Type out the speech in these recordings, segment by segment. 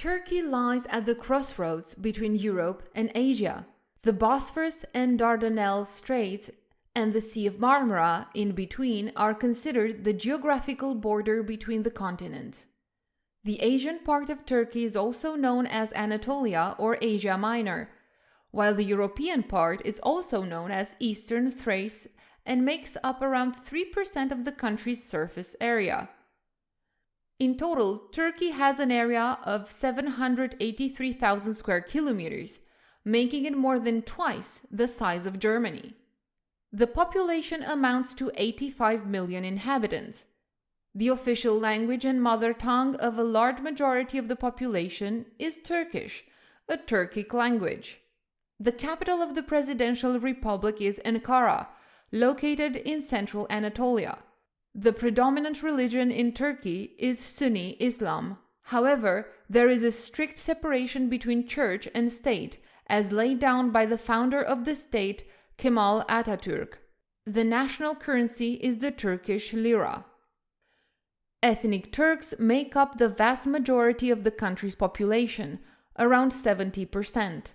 Turkey lies at the crossroads between Europe and Asia. The Bosphorus and Dardanelles straits and the Sea of Marmara in between are considered the geographical border between the continents. The Asian part of Turkey is also known as Anatolia or Asia Minor, while the European part is also known as Eastern Thrace and makes up around 3% of the country's surface area. In total, Turkey has an area of 783,000 square kilometers, making it more than twice the size of Germany. The population amounts to 85 million inhabitants. The official language and mother tongue of a large majority of the population is Turkish, a Turkic language. The capital of the Presidential Republic is Ankara, located in central Anatolia. The predominant religion in Turkey is Sunni Islam. However, there is a strict separation between church and state, as laid down by the founder of the state, Kemal Atatürk. The national currency is the Turkish lira. Ethnic Turks make up the vast majority of the country's population, around 70%.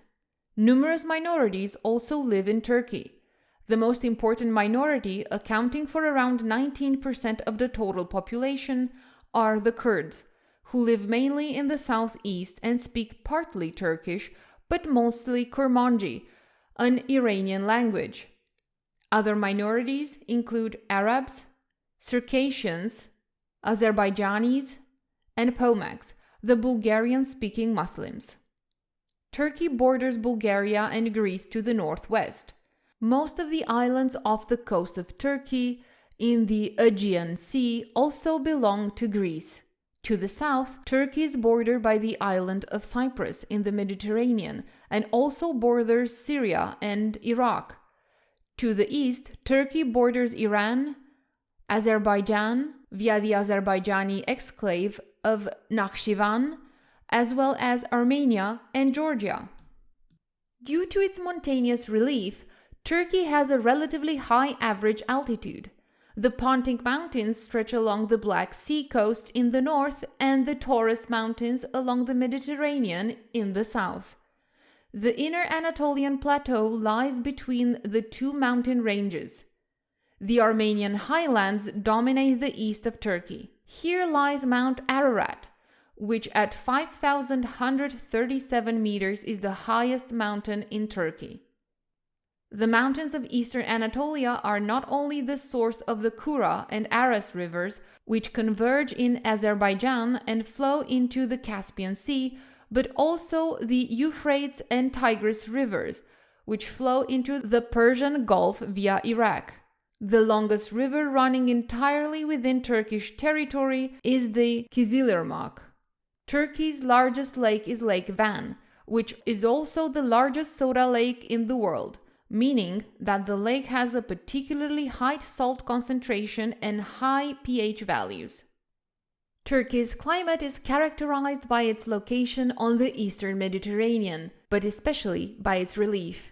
Numerous minorities also live in Turkey. The most important minority, accounting for around 19% of the total population, are the Kurds, who live mainly in the southeast and speak partly Turkish, but mostly Kurmanji, an Iranian language. Other minorities include Arabs, Circassians, Azerbaijanis, and Pomaks, the Bulgarian-speaking Muslims. Turkey borders Bulgaria and Greece to the northwest. Most of the islands off the coast of Turkey in the Aegean Sea also belong to Greece. To the south, Turkey is bordered by the island of Cyprus in the Mediterranean and also borders Syria and Iraq. To the east, Turkey borders Iran, Azerbaijan via the Azerbaijani exclave of Nakhchivan, as well as Armenia and Georgia. Due to its mountainous relief, Turkey has a relatively high average altitude. The Pontic Mountains stretch along the Black Sea coast in the north and the Taurus Mountains along the Mediterranean in the south. The inner Anatolian plateau lies between the two mountain ranges. The Armenian highlands dominate the east of Turkey. Here lies Mount Ararat, which at 5,137 meters is the highest mountain in Turkey. The mountains of eastern Anatolia are not only the source of the Kura and Aras rivers, which converge in Azerbaijan and flow into the Caspian Sea, but also the Euphrates and Tigris rivers, which flow into the Persian Gulf via Iraq. The longest river running entirely within Turkish territory is the Kızılırmak. Turkey's largest lake is Lake Van, which is also the largest soda lake in the world, meaning that the lake has a particularly high salt concentration and high pH values. Turkey's climate is characterized by its location on the eastern Mediterranean, but especially by its relief.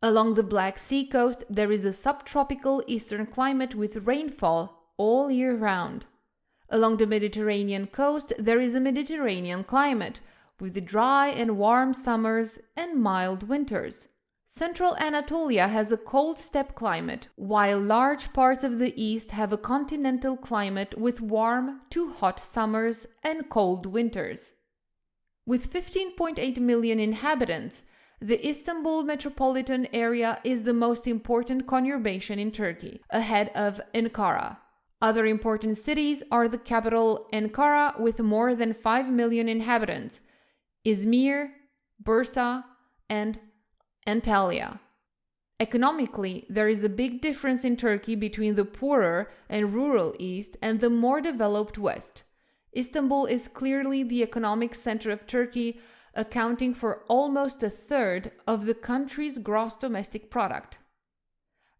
Along the Black Sea coast, there is a subtropical eastern climate with rainfall all year round. Along the Mediterranean coast, there is a Mediterranean climate, with dry and warm summers and mild winters. Central Anatolia has a cold steppe climate, while large parts of the east have a continental climate with warm to hot summers and cold winters. With 15.8 million inhabitants, the Istanbul metropolitan area is the most important conurbation in Turkey, ahead of Ankara. Other important cities are the capital Ankara with more than 5 million inhabitants, Izmir, Bursa, and Antalya. Economically, there is a big difference in Turkey between the poorer and rural east and the more developed west. Istanbul is clearly the economic center of Turkey, accounting for almost a third of the country's gross domestic product.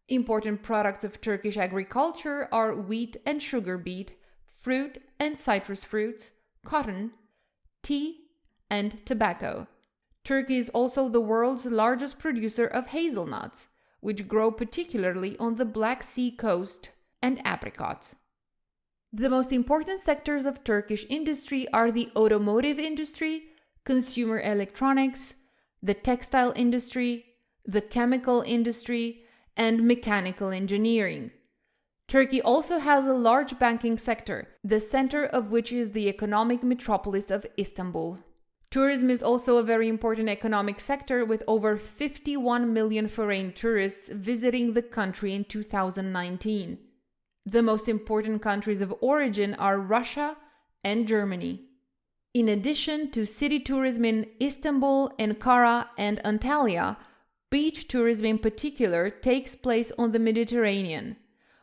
Important products of Turkish agriculture are wheat and sugar beet, fruit and citrus fruits, cotton, tea, and tobacco. Turkey is also the world's largest producer of hazelnuts, which grow particularly on the Black Sea coast, and apricots. The most important sectors of Turkish industry are the automotive industry, consumer electronics, the textile industry, the chemical industry, and mechanical engineering. Turkey also has a large banking sector, the center of which is the economic metropolis of Istanbul. Tourism is also a very important economic sector, with over 51 million foreign tourists visiting the country in 2019. The most important countries of origin are Russia and Germany. In addition to city tourism in Istanbul, Ankara, and Antalya, beach tourism in particular takes place on the Mediterranean.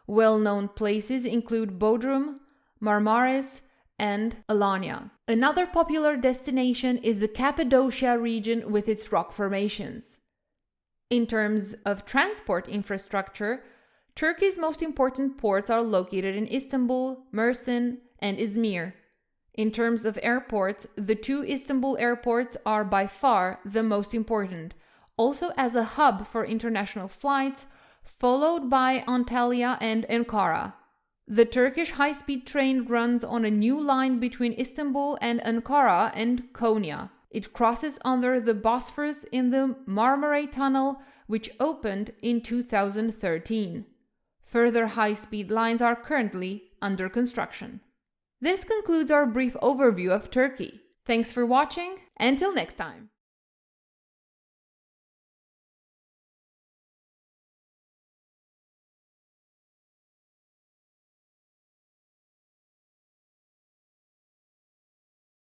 Well-known places include Bodrum, Marmaris, and Alanya. Another popular destination is the Cappadocia region with its rock formations. In terms of transport infrastructure, Turkey's most important ports are located in Istanbul, Mersin, and Izmir. In terms of airports, the two Istanbul airports are by far the most important, also as a hub for international flights, followed by Antalya and Ankara. The Turkish high-speed train runs on a new line between Istanbul and Ankara and Konya. It crosses under the Bosphorus in the Marmara Tunnel, which opened in 2013. Further high-speed lines are currently under construction. This concludes our brief overview of Turkey. Thanks for watching. Until next time.